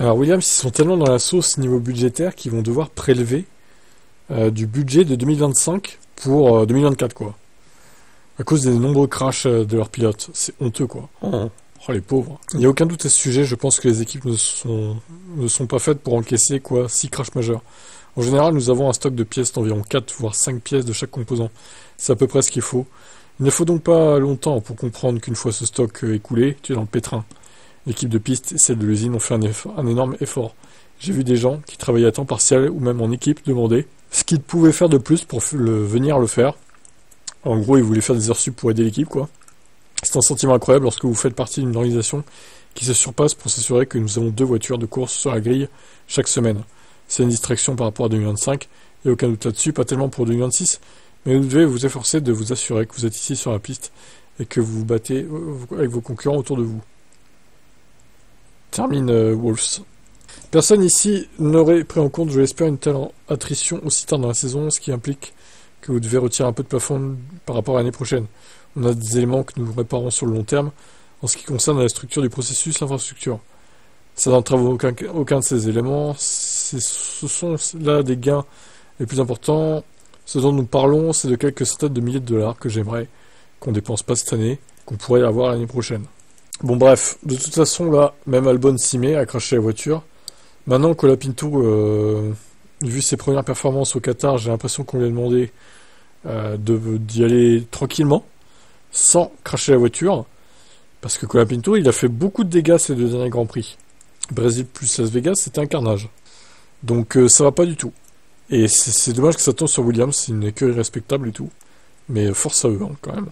Alors Williams, ils sont tellement dans la sauce niveau budgétaire qu'ils vont devoir prélever du budget de 2025 pour 2024, quoi. À cause des nombreux crashs de leurs pilotes. C'est honteux, quoi. Oh, les pauvres. Il n'y a aucun doute à ce sujet, je pense que les équipes ne sont pas faites pour encaisser, quoi, 6 crashs majeurs. En général, nous avons un stock de pièces d'environ 4, voire 5 pièces de chaque composant. C'est à peu près ce qu'il faut. Il ne faut donc pas longtemps pour comprendre qu'une fois ce stock écoulé, tu es dans le pétrin. L'équipe de piste et celle de l'usine ont fait un énorme effort. J'ai vu des gens qui travaillaient à temps partiel ou même en équipe demander ce qu'ils pouvaient faire de plus pour venir le faire. En gros, ils voulaient faire des heures sup pour aider l'équipe, quoi. C'est un sentiment incroyable lorsque vous faites partie d'une organisation qui se surpasse pour s'assurer que nous avons 2 voitures de course sur la grille chaque semaine. C'est une distraction par rapport à 2025, il n'y a aucun doute là-dessus, pas tellement pour 2026, mais vous devez vous efforcer de vous assurer que vous êtes ici sur la piste et que vous vous battez avec vos concurrents autour de vous. Termine Wolves. Personne ici n'aurait pris en compte, je l'espère, une telle attrition aussi tard dans la saison, ce qui implique que vous devez retirer un peu de plafond par rapport à l'année prochaine. On a des éléments que nous réparons sur le long terme en ce qui concerne la structure du processus, l'infrastructure. Ça n'entrave aucun de ces éléments. Ce sont là des gains les plus importants. Ce dont nous parlons, c'est de quelques centaines de milliers de dollars que j'aimerais qu'on dépense pas cette année, qu'on pourrait avoir l'année prochaine. Bon bref, de toute façon là, même Albon s'y met à cracher la voiture. Maintenant que Colapinto, vu ses premières performances au Qatar, j'ai l'impression qu'on lui a demandé d'y aller tranquillement, sans cracher la voiture, parce que Colapinto, il a fait beaucoup de dégâts ces 2 derniers Grands Prix. Brésil plus Las Vegas, c'était un carnage. Donc ça va pas du tout. Et c'est dommage que ça tombe sur Williams, c'est une écurie respectable et tout. Mais force à eux, hein, quand même.